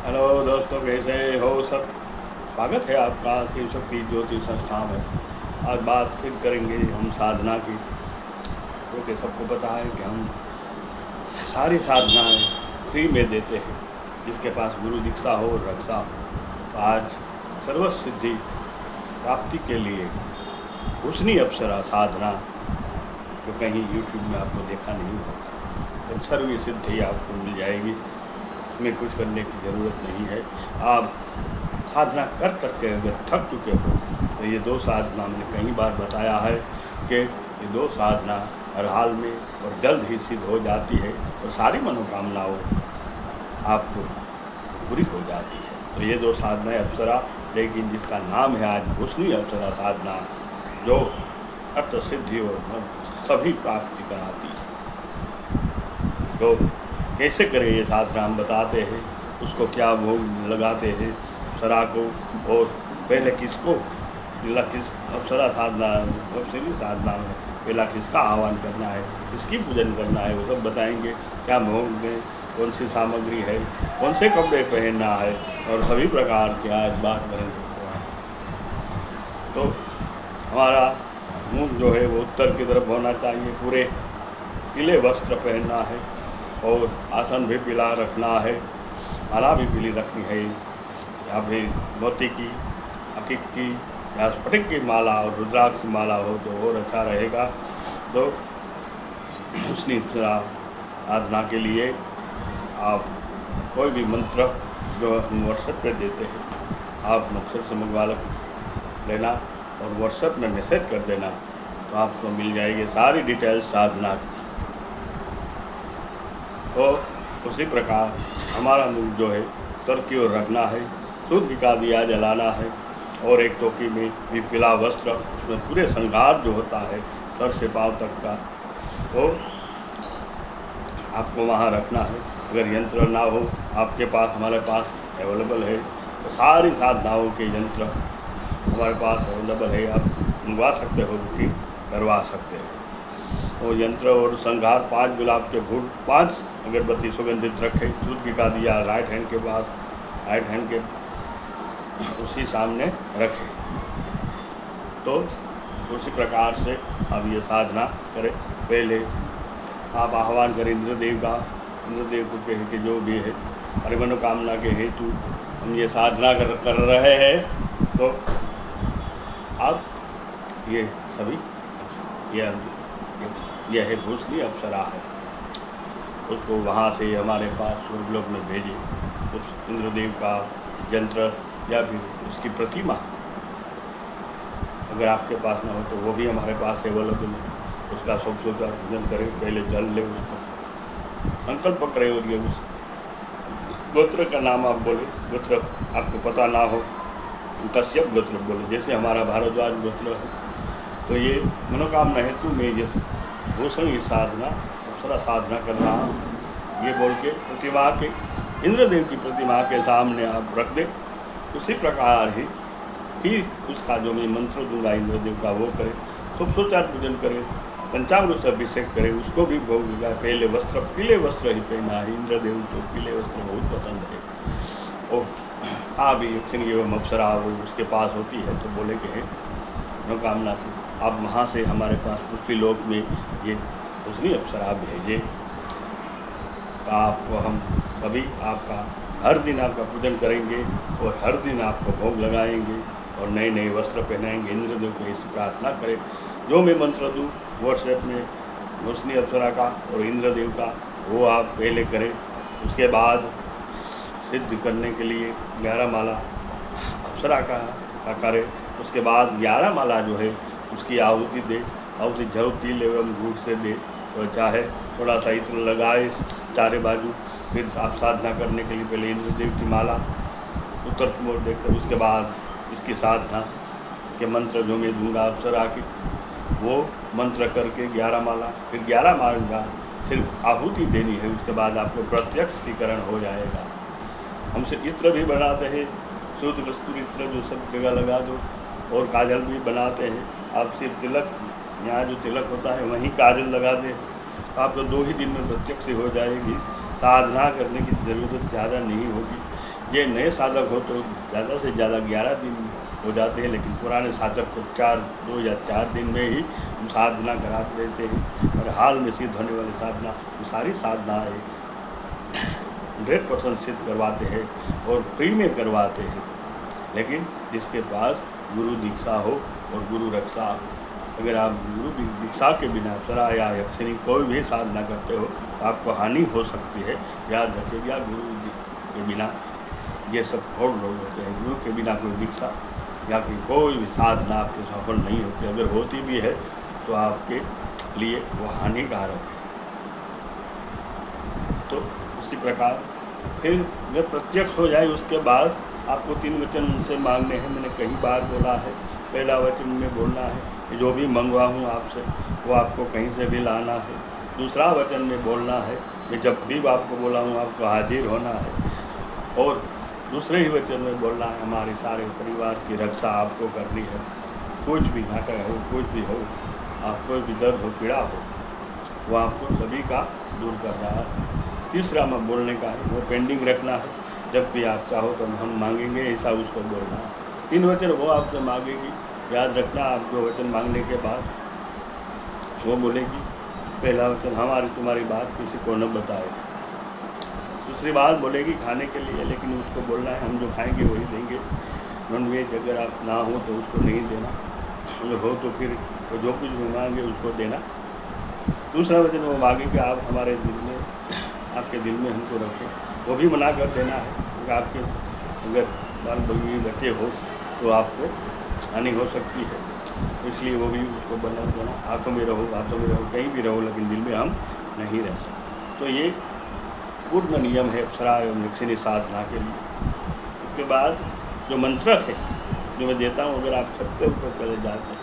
Hello दोस्तों, कैसे हो सब। स्वागत है आपका शिव शक्ति ज्योति संस्थान में। आज बात फिर करेंगे हम साधना की। क्योंकि सबको पता है कि हम सारी साधनाएं फ्री में देते हैं। जिसके पास गुरु दीक्षा हो रक्षा हो। तो आज सर्वस्व सिद्धि प्राप्ति के लिए हुस्नी अप्सरा साधना जो कहीं यूट्यूब में आपको देखा नहीं होगा, तो सर्व सिद्धि आपको मिल जाएगी। इसमें कुछ करने की ज़रूरत नहीं है। आप साधना कर करके अगर थक चुके हो तो ये दो साधना मैंने कई बार बताया है कि ये दो साधना हर हाल में और जल्द ही सिद्ध हो जाती है और सारी मनोकामनाओं आपको पूरी हो जाती है। तो ये दो साधनाएं अप्सरा, लेकिन जिसका नाम है आज हुस्नी अप्सरा साधना, जो अर्थ सिद्धि और सभी प्राप्ति कराती है। तो कैसे करें ये साधना हम बताते हैं। उसको क्या भोग लगाते हैं अप्सरा को, और पहले किसको किस अप्सरा साधना अप्सरी साधना में पहला किसका आह्वान करना है, किसकी पूजन करना है, वो सब बताएंगे। क्या भोग में कौन सी सामग्री है, कौन से कपड़े पहनना है, और सभी प्रकार की आज बात करेंगे। तो हमारा मुंह जो है वो उत्तर की तरफ होना चाहिए। पूरे पीले वस्त्र पहनना है और आसन भी पीला रखना है। माला भी पीली रखनी है, या फिर मोती की, अकीक की या स्फटिक की माला और रुद्राक्ष की माला हो तो और अच्छा रहेगा। तो उसनी साधना के लिए आप कोई भी मंत्र जो हम व्हाट्सएप पे देते हैं, आप मकसद से मंगवा लेना और व्हाट्सएप में मैसेज कर देना, तो आपको मिल जाएगी सारी डिटेल्स साधना की। तो उसी प्रकार हमारा मुख जो है उत्तर की ओर रखना है। सूर्य का दिया जलाना है और एक टोकरी में भी पीला वस्त्र, उसमें पूरे श्रृंगार जो होता है सर से पांव तक का, वो आपको वहाँ रखना है। अगर यंत्र ना हो आपके पास, हमारे पास अवेलेबल है, तो सारी साधनाओं के यंत्र हमारे पास अवेलेबल है। आप मंगवा सकते हो, बुकिंग करवा सकते हो। वो यंत्र और श्रृंगार 5 गुलाब के फूल, 5 अगरबत्ती सुगंधित रखे, सूर्य का दिया राइट हैंड के पास, राइट हैंड के उसी सामने रखे। तो उसी प्रकार से अब ये साधना करें। पहले आप आह्वान करें इंद्रदेव का। इंद्रदेव को कहे कि जो भी है हमारी मनोकामना के हेतु हम ये साधना कर रहे हैं, तो आप ये सभी यह है हुस्नी अप्सरा है, उसको वहाँ से हमारे पास स्वर्गलोक में भेजे। उस इंद्रदेव का यंत्र या फिर उसकी प्रतिमा अगर आपके पास ना हो तो वो भी हमारे पास अवेलेबल है। उसका सब का पूजन करें, पहले जल ले, उसको संकल्प करें और ये उस गोत्र का नाम आप बोले। गोत्र आपको पता ना हो, कश्यप गोत्र बोले, जैसे हमारा भारद्वाज गोत्र है। तो ये मनोकामना हेतु में ये भूषण साधना अप्सरा साधना कर रहा हूँ, ये बोल के प्रतिमा के, इंद्रदेव की प्रतिमा के सामने आप रख दें। उसी प्रकार ही उसका जो मैं मंत्र दूंगा इंद्रदेव का वो करें, सोपचार पूजन करें, पंचामृत से अभिषेक करें, उसको भी भोग लगाए। पहले वस्त्र, पीले वस्त्र ही पहना है। इंद्रदेव को पीले वस्त्र बहुत पसंद है। और हाँ भी यक्षिणी एवं अप्सरा वो उसके पास होती है, तो बोले कि है मनोकामना से आप वहाँ से हमारे पास पृथ्वी लोक में ये हुस्नी अप्सरा भेजे। तो आपको हम सभी आपका हर दिन आपका पूजन करेंगे और हर दिन आपको भोग लगाएंगे और नए नए वस्त्र पहनाएंगे। इंद्रदेव को ऐसी प्रार्थना करें। जो मैं मंत्र दूँ व्हाट्सएप में हुस्नी अप्सरा का और इंद्रदेव का, वो आप पहले करें। उसके बाद सिद्ध करने के लिए 11 माला अप्सरा का करें। उसके बाद 11 माला जो है उसकी आहुति दे। आहुति जल तिल एवं गुड़ से दे, तो चाहे थोड़ा सा इत्र लगाए चारे बाजू। फिर आप साधना करने के लिए पहले इंद्रदेव की माला उत्तर की ओर देखकर, उसके बाद इसकी साधना के मंत्र जो मैं दूंगा अप्सरा की, वो मंत्र करके 11 माला, फिर 11 माला सिर्फ आहुति देनी है। उसके बाद आपको प्रत्यक्षीकरण हो जाएगा। हमसे इत्र भी बनाते हैं, शुद्ध कस्तूरी इत्र जो सब जगह लगा दो, और काजल भी बनाते हैं। आप सिर्फ तिलक, यहाँ जो तिलक होता है वहीं काजल लगा दें, आपको 2 ही दिन में प्रत्यक्ष हो जाएगी। साधना करने की ज़रूरत ज़्यादा नहीं होगी। ये नए साधक हो तो ज़्यादा से ज़्यादा 11 दिन हो जाते हैं, लेकिन पुराने साधक को 2 या 4 दिन में ही हम साधना करा देते हैं। और हाल में सिद्ध होने वाली साधना, सारी साधनाएँ 100% सिद्ध करवाते हैं और फ्री में करवाते हैं। लेकिन जिसके पास गुरु दीक्षा हो और गुरु रक्षा, अगर आप गुरु दीक्षा के बिना सरा या यक्षिणी कोई भी साधना करते हो तो आपको हानि हो सकती है। याद रखिएगा, गुरु के बिना ये सब और लोग होते हैं। गुरु के बिना कोई दीक्षा या फिर कोई भी साधना आपके सफल नहीं होती। अगर होती भी है तो आपके लिए वो हानिकारक है। तो उसी प्रकार फिर जब प्रत्यक्ष हो जाए उसके बाद आपको 3 वचन उनसे मांगने हैं। मैंने कई बार बोला है। पहला वचन में बोलना है कि जो भी मंगवाऊँ आपसे वो आपको कहीं से भी लाना है। दूसरा वचन में बोलना है कि जब भी आपको बुलाऊँ आपको हाजिर होना है। और दूसरे ही वचन में बोलना है हमारे सारे परिवार की रक्षा आपको करनी है। कुछ भी घाटा हो, कुछ भी हो, आप कोई भी दर्द हो, पीड़ा हो, वो आपको सभी का दूर करना है। तीसरा में बोलने का है वो पेंडिंग रखना है। जब भी आप चाहो तो हम मांगेंगे, ऐसा उसको बोलना है। 3 वचन वो आपसे मांगेगी। याद रखना, आप 2 वचन मांगने के बाद वो बोलेगी पहला वचन हमारी तुम्हारी बात किसी को न बताए। दूसरी बात बोलेगी खाने के लिए, लेकिन उसको बोलना है हम जो खाएंगे वही देंगे। नॉनवेज अगर आप ना हो तो उसको नहीं देना, अगर हो तो फिर तो जो कुछ भी मांगे उसको देना। दूसरा वचन वो मांगे कि आप हमारे दिल में, आपके दिल में हमको रखें, वो भी मना कर देना है। क्योंकि आपके अगर बाल बच्चे हो तो आपको हानि हो सकती है, इसलिए वो भी उसको बना देना। हाथों में रहो, कहीं भी रहो, लेकिन दिल में हम नहीं रह सकते। तो ये पूर्ण नियम है अप्सरा एवं यक्षिणी साधना के लिए। इसके बाद जो मंत्र है जो मैं देता हूँ, अगर आप सत्य ऊपर चले जाते हैं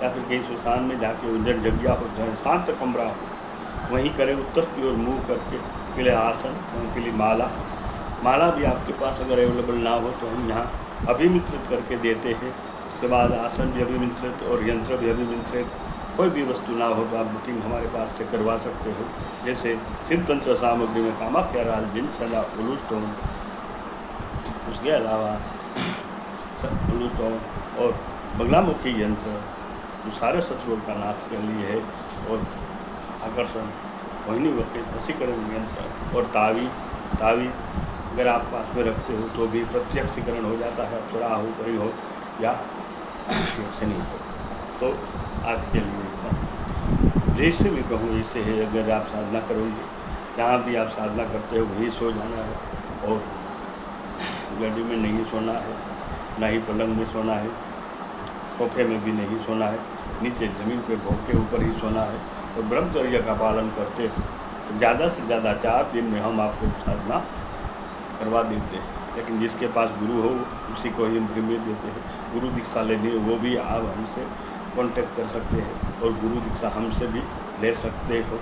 या फिर कहीं सुसान में जाके उधर जगह हो, जहाँ शांत कमरा हो, वहीं करें उत्तर की ओर मुँह करके। के लिए आसन, उनके लिए माला भी आपके पास अगर अवेलेबल ना हो तो हम यहाँ अभिमित्रित करके देते हैं। उसके बाद आसन भी अभिमित्रित और यंत्र भी अभिमित्रित। कोई भी वस्तु ना हो तो आप बुकिंग हमारे पास से करवा सकते हो। जैसे सिद्ध तंत्र सामग्री में कामाख्या राज, जिनछला, उलू स्टोन, उसके अलावा उलू स्टोन और बगलामुखी यंत्र जो सारे शत्रुओं का नाश के लिए है, और आकर्षण, मोहिनी वक्र, वशीकरण यंत्र और तावी अगर आप पास में रखते हो तो भी प्रत्यक्षीकरण हो जाता है। अप्सरा हो, परी हो या यक्षिणी हो। तो आज के लिए जैसे भी कहूँ इससे है, अगर आप साधना करोगे, जहाँ भी आप साधना करते हो वहीं सो जाना है। और गाड़ी में नहीं सोना है, ना ही पलंग में सोना है, सोफे में भी नहीं सोना है, नीचे ज़मीन पे भोग के ऊपर ही सोना है। और ब्रह्मचर्य का पालन करते हो तो ज़्यादा से ज़्यादा 4 दिन में हम आपको साधना करवा देते हैं। लेकिन जिसके पास गुरु हो उसी को ही हम फ्री में देते हैं। गुरु दीक्षा लेनी हो वो भी आप हमसे कांटेक्ट कर सकते हैं और गुरु दीक्षा हमसे भी ले सकते हो।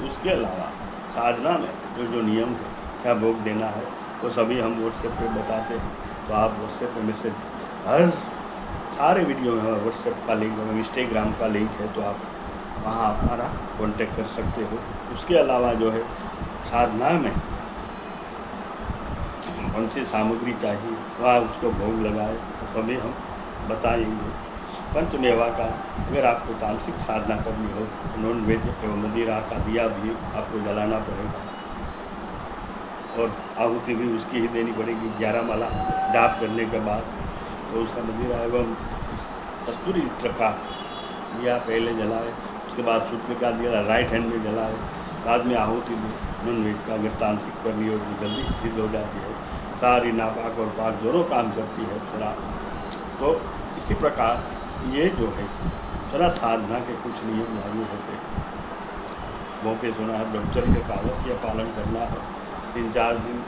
उसके अलावा साधना में जो नियम है, क्या भोग देना है, वो सभी हम व्हाट्सएप पे बताते हैं। तो आप व्हाट्सएप पे मैसेज, हर सारे वीडियो में हमारा व्हाट्सएप का लिंक है, इंस्टाग्राम का लिंक है, तो आप वहाँ हमारा कांटेक्ट कर सकते हो। उसके अलावा जो है साधना में कौन सी सामग्री चाहिए, वहाँ उसको भोग लगाए तो सभी हम बताएंगे। पंचमेवा का अगर आपको तांत्रिक साधना करनी हो तो नॉन वेज एवं मदिरा का दिया भी आपको जलाना पड़ेगा और आहुति भी उसकी ही देनी पड़ेगी। 11 माला जाप करने के बाद तो उसका मदिरा एवं कस्तूरी इत्र का दिया पहले जलाए, उसके बाद सूत्र का दिया राइट हैंड में जलाए, बाद में आहुति में नॉन वेज का अगर तांत्रिक करनी हो तो जल्दी सिद्ध हो जाती है। सारी नापाक और पाक दोनों काम करती है अप्सरा। तो इसी प्रकार ये जो है अप्सरा साधना के कुछ नियम लागू होते हैं। मौके सुना है, ब्रह्मचर्य का अवश्य पालन करना है। 3-4 दिन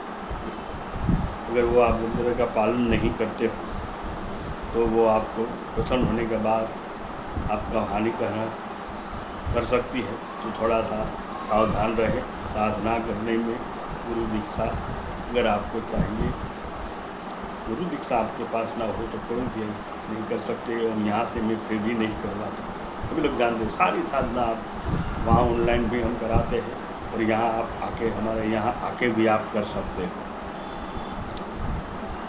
अगर वो आप ब्रह्मचर्य का पालन नहीं करते हो तो वो आपको प्रसन्न होने के बाद आपका हानि कर सकती है। तो थोड़ा सा सावधान रहे साधना करने में। गुरु दीक्षा अगर आपको चाहिए, गुरु दीक्षा आपके पास ना हो तो कोई भी नहीं कर सकते। और यहाँ से मैं फिर भी नहीं करवाता। सभी लोग जानते हैं सारी साधना आप वहाँ ऑनलाइन भी हम कराते हैं और यहाँ आप आके हमारे यहाँ आके भी आप कर सकते हो।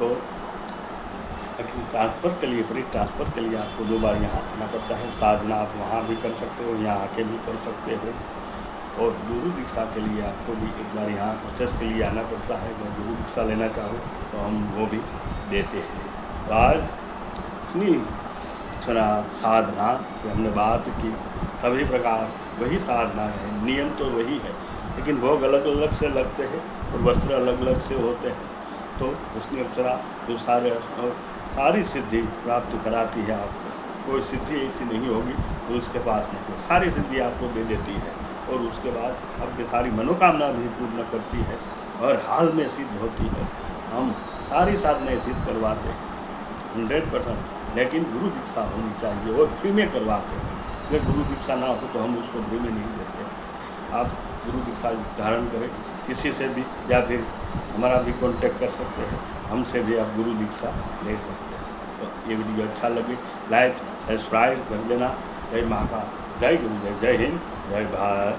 तो ट्रांसफ़र के लिए, फ्री ट्रांसफ़र के लिए आपको 2 बार यहाँ आना पड़ता है। साधना आप वहाँ भी कर सकते हो, यहाँ आके भी कर सकते हो। और गुरु दीक्षा के लिए आपको भी एक बार यहाँ प्रोसेस के लिए आना पड़ता है। अगर गुरु दीक्षा लेना चाहो तो हम वो भी देते हैं। तो आज इतनी साधना की हमने बात की, सभी प्रकार वही साधना है, नियम तो वही है, लेकिन भोग अलग अलग से लगते हैं और वस्त्र अलग अलग से होते हैं। तो उसने अप्सरा जो सारी सिद्धि प्राप्त कराती है आपको। कोई सिद्धि ऐसी नहीं होगी तो उसके पास नहीं, सारी सिद्धि आपको दे देती है और उसके बाद आपकी सारी मनोकामना भी पूर्ण करती है और हाल में सिद्ध होती है। हम सारी साधनाएँ सिद्ध करवाते हैं 100%, लेकिन गुरु दीक्षा होनी चाहिए और फ्री में करवाते हैं। अगर गुरु दीक्षा ना हो तो हम उसको फ्री में नहीं देते। आप गुरु दीक्षा धारण करें किसी से भी, या फिर हमारा भी कांटेक्ट कर सकते हैं, हमसे भी आप गुरु दीक्षा ले सकते हैं। तो ये वीडियो अच्छा लगे लाइक सब्सक्राइब कर देना। जय महाकाल, जय गुरुदेव, जय हिंद, जय भारत।